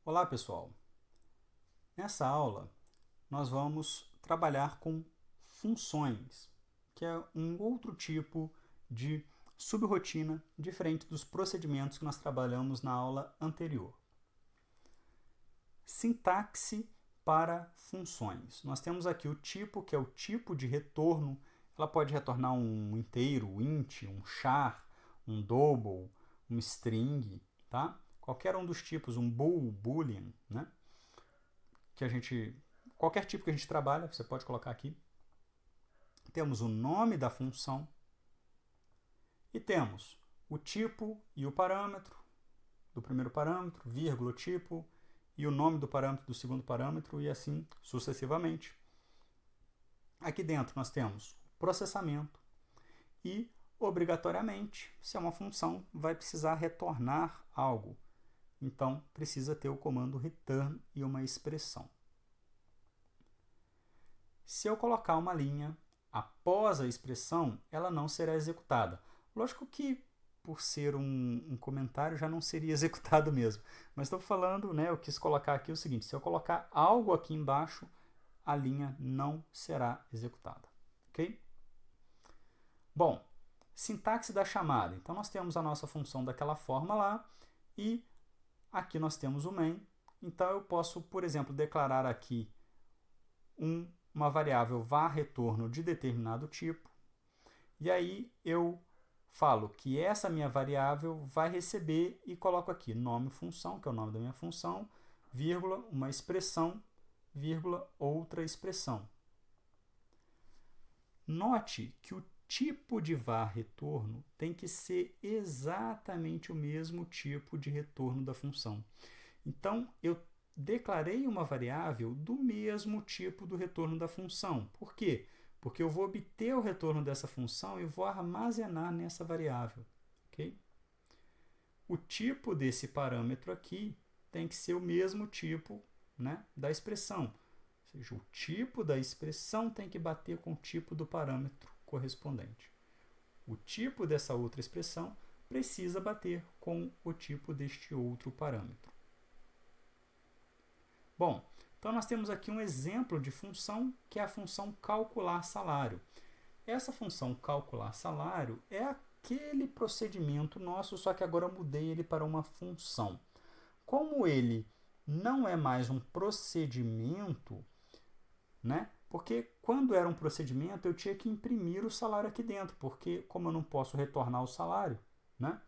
Olá, pessoal! Nessa aula, nós vamos trabalhar com funções, que é um outro tipo de subrotina diferente dos procedimentos que nós trabalhamos na aula anterior. Sintaxe para funções. Nós temos aqui o tipo, que é o tipo de retorno. Ela pode retornar um inteiro, int, um char, um double, um string, tá? Qualquer um dos tipos, um bool, boolean, né? Qualquer tipo que a gente trabalha, você pode colocar aqui. Temos o nome da função e temos o tipo e o parâmetro do primeiro parâmetro, vírgula, tipo, e o nome do parâmetro do segundo parâmetro e assim sucessivamente. Aqui dentro nós temos o processamento e, obrigatoriamente, se é uma função, vai precisar retornar algo. Então, precisa ter o comando return e uma expressão. Se eu colocar uma linha após a expressão, ela não será executada. Lógico que, por ser um comentário, já não seria executado mesmo. Mas estou falando, né, eu quis colocar aqui o seguinte: se eu colocar algo aqui embaixo, a linha não será executada. Ok? Bom, sintaxe da chamada. Então, nós temos a nossa função daquela forma lá e aqui nós temos o main. Então, eu posso, por exemplo, declarar aqui uma variável var retorno de determinado tipo, e aí eu falo que essa minha variável vai receber e coloco aqui nome função, que é o nome da minha função, vírgula, uma expressão, vírgula, outra expressão. Note que o tipo de var retorno tem que ser exatamente o mesmo tipo de retorno da função. Então, eu declarei uma variável do mesmo tipo do retorno da função. Por quê? Porque eu vou obter o retorno dessa função e vou armazenar nessa variável. Okay? O tipo desse parâmetro aqui tem que ser o mesmo tipo, né, da expressão. Ou seja, o tipo da expressão tem que bater com o tipo do parâmetro correspondente. O tipo dessa outra expressão precisa bater com o tipo deste outro parâmetro. Bom, então nós temos aqui um exemplo de função, que é a função calcular salário. Essa função calcular salário é aquele procedimento nosso, só que agora eu mudei ele para uma função. Como ele não é mais um procedimento, né? Porque quando era um procedimento eu tinha que imprimir o salário aqui dentro, porque como eu não posso retornar o salário, né?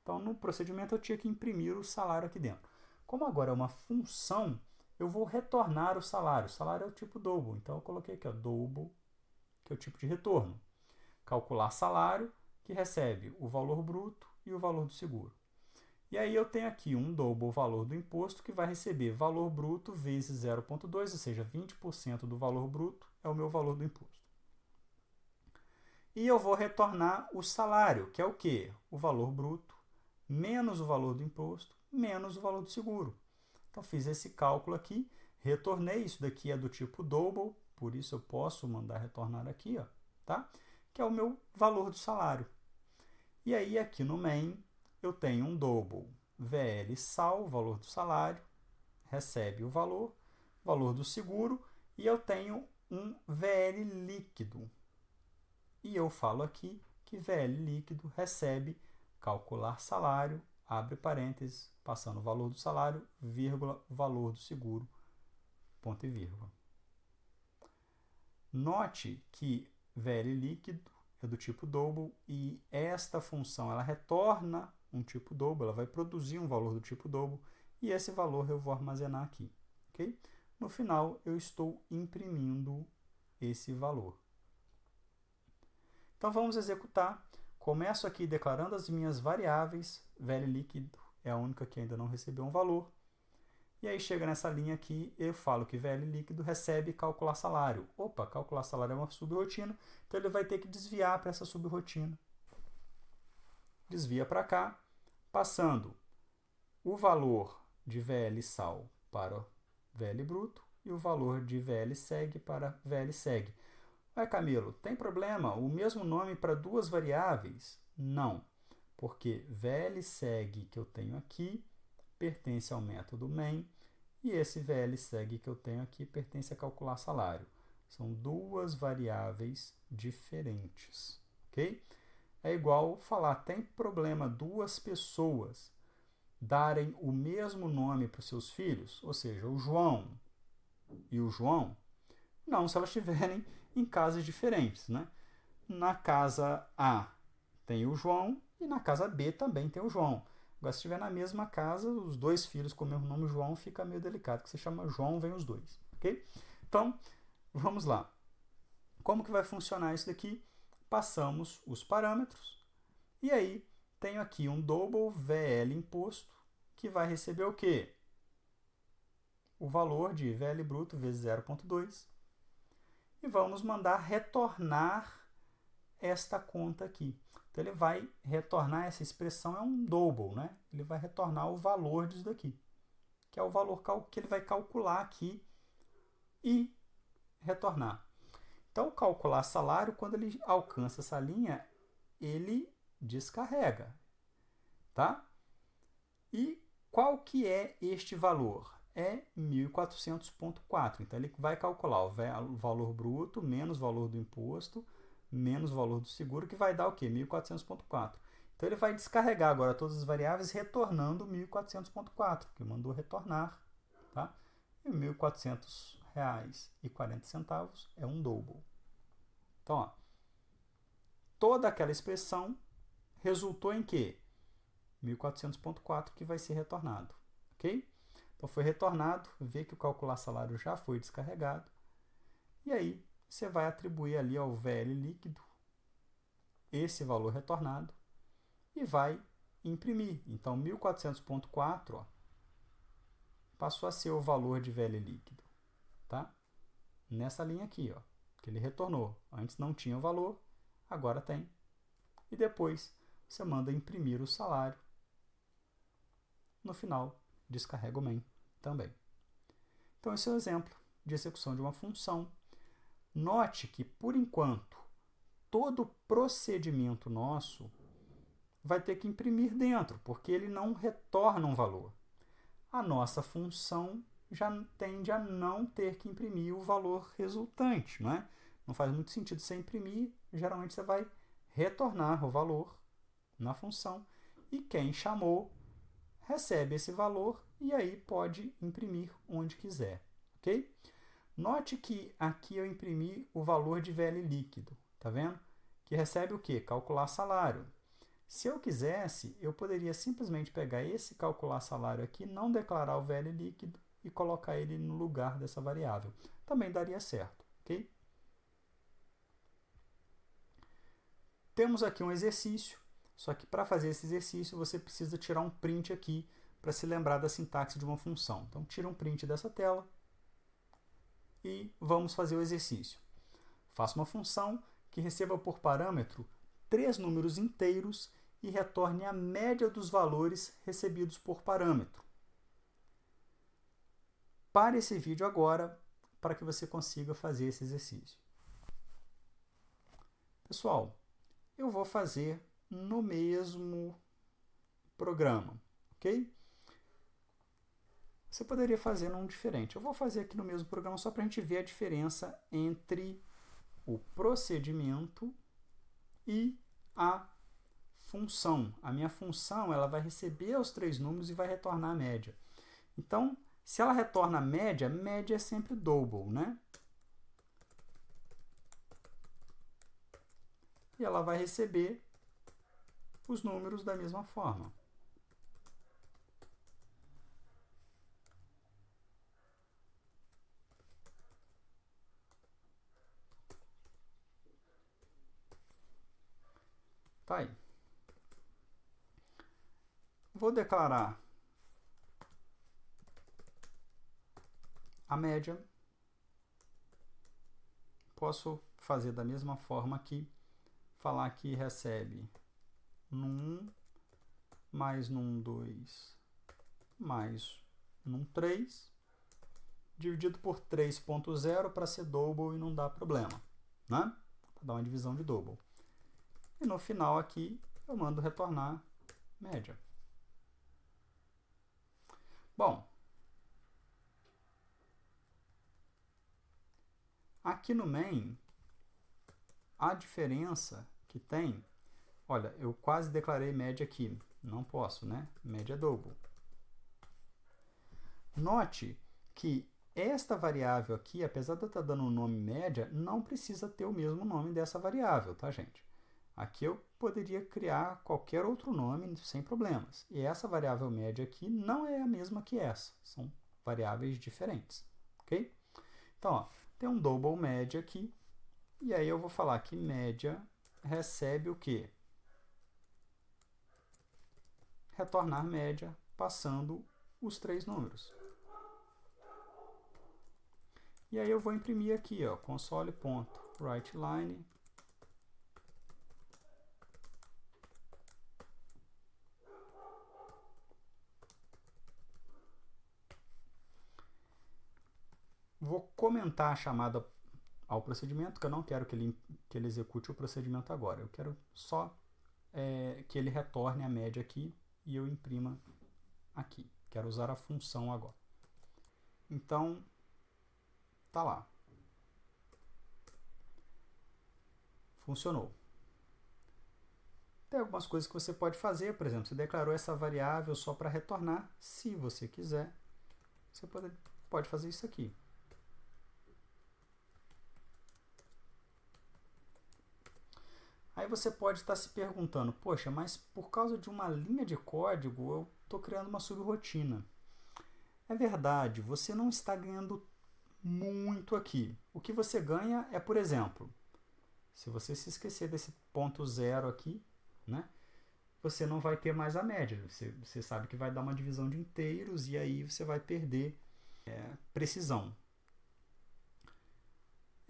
Então no procedimento eu tinha que imprimir o salário aqui dentro. Como agora é uma função, eu vou retornar o salário. O salário é o tipo double, então eu coloquei aqui, ó, double, que é o tipo de retorno. Calcular salário, que recebe o valor bruto e o valor do seguro. E aí eu tenho aqui um double valor do imposto, que vai receber valor bruto vezes 0,2, ou seja, 20% do valor bruto é o meu valor do imposto. E eu vou retornar o salário, que é o quê? O valor bruto menos o valor do imposto menos o valor do seguro. Então, fiz esse cálculo aqui, retornei. Isso daqui é do tipo double, por isso eu posso mandar retornar aqui, ó, tá? Que é o meu valor do salário. E aí, aqui no main, eu tenho um double VL sal, valor do salário, recebe o valor do seguro, e eu tenho um VL líquido. E eu falo aqui que VL líquido recebe calcular salário, abre parênteses, passando o valor do salário, vírgula, valor do seguro, ponto e vírgula. Note que VL líquido é do tipo double e esta função ela retorna um tipo double, ela vai produzir um valor do tipo double e esse valor eu vou armazenar aqui. Okay? No final, eu estou imprimindo esse valor. Então, vamos executar. Começo aqui declarando as minhas variáveis. VL líquido é a única que ainda não recebeu um valor. E aí chega nessa linha aqui, eu falo que VL líquido recebe calcular salário. Opa, calcular salário é uma subrotina, então ele vai ter que desviar para essa subrotina. Desvia para cá, passando o valor de VL sal para VL bruto e o valor de VL seg para VL seg. Ué, Camilo, tem problema? O mesmo nome para duas variáveis? Não, porque VL seg que eu tenho aqui pertence ao método main, e esse VLSeg que eu tenho aqui pertence a calcular salário. São duas variáveis diferentes, ok? É igual falar, tem problema duas pessoas darem o mesmo nome para os seus filhos? Ou seja, o João e o João? Não, se elas estiverem em casas diferentes, né? Na casa A tem o João e na casa B também tem o João. Agora, se estiver na mesma casa, os dois filhos com o mesmo nome João, fica meio delicado, que você chama João, vem os dois, ok? Então, vamos lá. Como que vai funcionar isso daqui? Passamos os parâmetros e aí tenho aqui um double VL imposto que vai receber o quê? O valor de VL bruto vezes 0,2 e vamos mandar retornar esta conta aqui. Então, ele vai retornar, essa expressão é um double, né? Ele vai retornar o valor disso daqui, que é o valor que ele vai calcular aqui e retornar. Então, calcular salário, quando ele alcança essa linha, ele descarrega, tá? E qual que é este valor? É 1.400,4. Então, ele vai calcular o valor bruto menos o valor do imposto menos o valor do seguro, que vai dar o quê? 1.400,4. Então, ele vai descarregar agora todas as variáveis, retornando 1.400,4, que mandou retornar, tá? E R$ 1.400,40 é um double. Então, ó, toda aquela expressão resultou em quê? 1.400,4 que vai ser retornado, ok? Então, foi retornado, vê que o calcular salário já foi descarregado, e aí você vai atribuir ali ao VL líquido esse valor retornado e vai imprimir. Então, 1.400,4 ó, passou a ser o valor de VL líquido, tá? Nessa linha aqui, ó, que ele retornou. Antes não tinha o valor, agora tem. E depois você manda imprimir o salário. No final, descarrega o main também. Então, esse é o exemplo de execução de uma função. Note que, por enquanto, todo procedimento nosso vai ter que imprimir dentro, porque ele não retorna um valor. A nossa função já tende a não ter que imprimir o valor resultante, não é? Não faz muito sentido você imprimir, geralmente você vai retornar o valor na função e quem chamou recebe esse valor e aí pode imprimir onde quiser, ok? Note que aqui eu imprimi o valor de VL líquido, tá vendo? Que recebe o quê? Calcular salário. Se eu quisesse, eu poderia simplesmente pegar esse calcular salário aqui, não declarar o VL líquido e colocar ele no lugar dessa variável. Também daria certo, ok? Temos aqui um exercício, só que para fazer esse exercício você precisa tirar um print aqui para se lembrar da sintaxe de uma função. Então, tira um print dessa tela e vamos fazer o exercício. Faça uma função que receba por parâmetro 3 números inteiros e retorne a média dos valores recebidos por parâmetro. Pare esse vídeo agora para que você consiga fazer esse exercício. Pessoal, eu vou fazer no mesmo programa, ok? Você poderia fazer num diferente. Eu vou fazer aqui no mesmo programa só para a gente ver a diferença entre o procedimento e a função. A minha função ela vai receber os 3 números e vai retornar a média. Então, se ela retorna a média, média é sempre double, né? E ela vai receber os números da mesma forma. Tá aí. Vou declarar a média. Posso fazer da mesma forma aqui, falar que recebe num 1, mais num 2, mais num 3, dividido por 3.0 para ser double e não dá problema, né? Para dar uma divisão de double. E no final aqui eu mando retornar média. Bom, aqui no main, a diferença que tem, olha, eu quase declarei média aqui, não posso, né? Média double. Note que esta variável aqui, apesar de eu estar dando o nome média, não precisa ter o mesmo nome dessa variável, tá, gente? Aqui eu poderia criar qualquer outro nome sem problemas. E essa variável média aqui não é a mesma que essa. São variáveis diferentes, ok? Então, ó, tem um double média aqui. E aí eu vou falar que média recebe o quê? Retornar média passando os 3 números. E aí eu vou imprimir aqui, ó, console.writeLine. Vou comentar a chamada ao procedimento, que eu não quero que ele execute o procedimento agora. Eu quero só que ele retorne a média aqui e eu imprima aqui. Quero usar a função agora. Então, tá lá. Funcionou. Tem algumas coisas que você pode fazer, por exemplo, você declarou essa variável só para retornar. Se você quiser, você pode fazer isso aqui. Aí você pode estar se perguntando, poxa, mas por causa de uma linha de código eu estou criando uma subrotina. É verdade, você não está ganhando muito aqui. O que você ganha é, por exemplo, se você se esquecer desse ponto zero aqui, né, você não vai ter mais a média. Você sabe que vai dar uma divisão de inteiros e aí você vai perder precisão.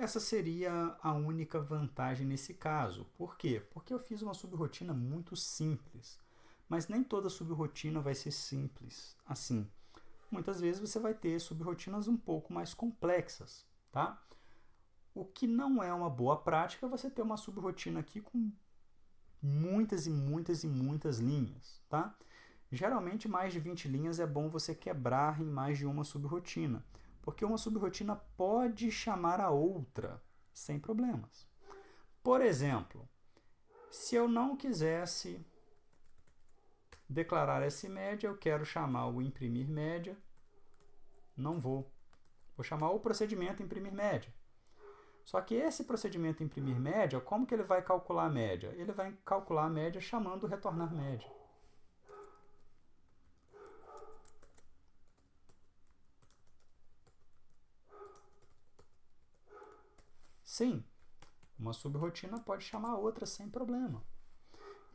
Essa seria a única vantagem nesse caso. Por quê? Porque eu fiz uma subrotina muito simples. Mas nem toda subrotina vai ser simples assim. Muitas vezes você vai ter subrotinas um pouco mais complexas, tá? O que não é uma boa prática é você ter uma subrotina aqui com muitas e muitas e muitas linhas, tá? Geralmente mais de 20 linhas é bom você quebrar em mais de uma subrotina, porque uma subrotina pode chamar a outra sem problemas. Por exemplo, se eu não quisesse declarar essa média, eu quero chamar o imprimir média, não vou. Vou chamar o procedimento imprimir média. Só que esse procedimento imprimir média, como que ele vai calcular a média? Ele vai calcular a média chamando o retornar média. Sim, uma subrotina pode chamar outra sem problema.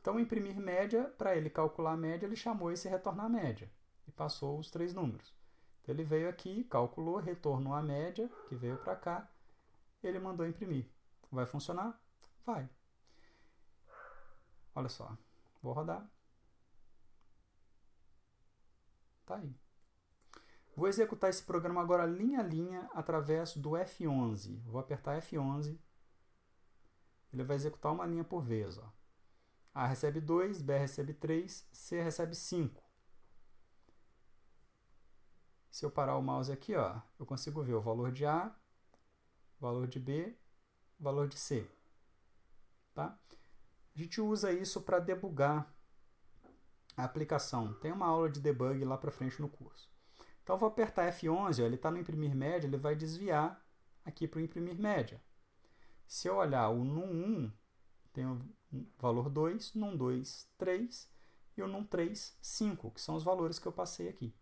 Então, imprimir média, para ele calcular a média, ele chamou esse retornar média e passou os 3 números. Então, ele veio aqui, calculou, retornou a média, que veio para cá, ele mandou imprimir. Vai funcionar? Vai. Olha só, vou rodar. Tá aí. Vou executar esse programa agora linha a linha através do F11. Vou apertar F11. Ele vai executar uma linha por vez. Ó. A recebe 2, B recebe 3, C recebe 5. Se eu parar o mouse aqui, ó, eu consigo ver o valor de A, valor de B, valor de C. Tá? A gente usa isso para debugar a aplicação. Tem uma aula de debug lá para frente no curso. Então, eu vou apertar F11, ó, ele está no imprimir média, ele vai desviar aqui para o imprimir média. Se eu olhar o num1, tem o valor 2, num2, 3 e o num3, 5, que são os valores que eu passei aqui.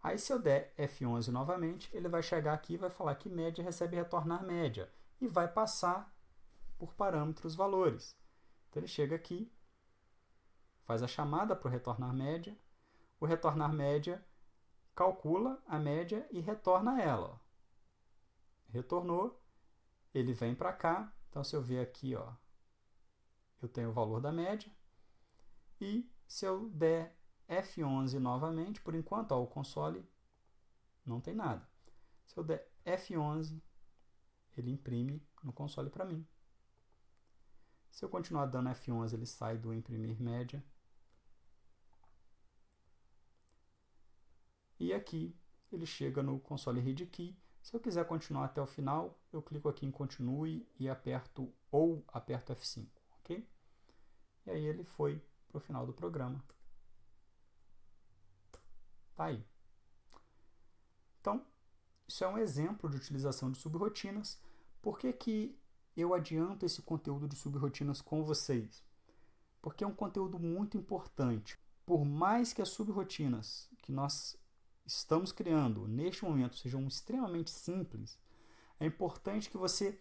Aí, se eu der F11 novamente, ele vai chegar aqui e vai falar que média recebe retornar média e vai passar por parâmetros valores. Então, ele chega aqui, faz a chamada para o retornar média, o retornar média calcula a média e retorna ela. Retornou, ele vem para cá. Então, se eu ver aqui, ó, eu tenho o valor da média. E se eu der F11 novamente, por enquanto, ó, o console não tem nada. Se eu der F11, ele imprime no console para mim. Se eu continuar dando F11, ele sai do imprimir média. E aqui ele chega no console read key. Se eu quiser continuar até o final, eu clico aqui em continue e aperto F5, ok? E aí ele foi para o final do programa. Tá aí. Então, isso é um exemplo de utilização de subrotinas. Por que que eu adianto esse conteúdo de subrotinas com vocês? Porque é um conteúdo muito importante. Por mais que as subrotinas que nós estamos criando neste momento sejam extremamente simples, é importante que você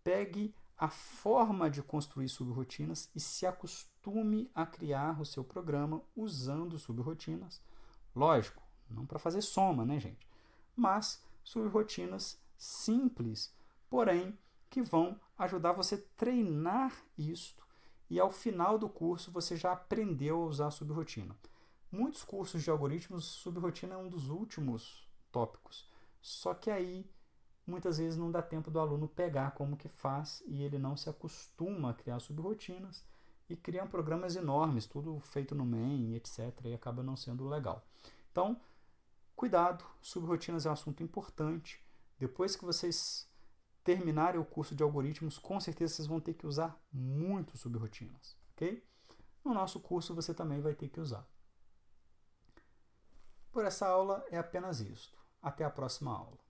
pegue a forma de construir subrotinas e se acostume a criar o seu programa usando subrotinas. Lógico, não para fazer soma, né, gente? Mas subrotinas simples, porém que vão ajudar você a treinar isto e ao final do curso você já aprendeu a usar a subrotina. Muitos cursos de algoritmos, subrotina é um dos últimos tópicos. Só que aí, muitas vezes não dá tempo do aluno pegar como que faz e ele não se acostuma a criar subrotinas e criam programas enormes, tudo feito no main, etc. E acaba não sendo legal. Então, cuidado, subrotinas é um assunto importante. Depois que vocês terminarem o curso de algoritmos, com certeza vocês vão ter que usar muito subrotinas, ok? No nosso curso você também vai ter que usar. Por essa aula é apenas isto. Até a próxima aula.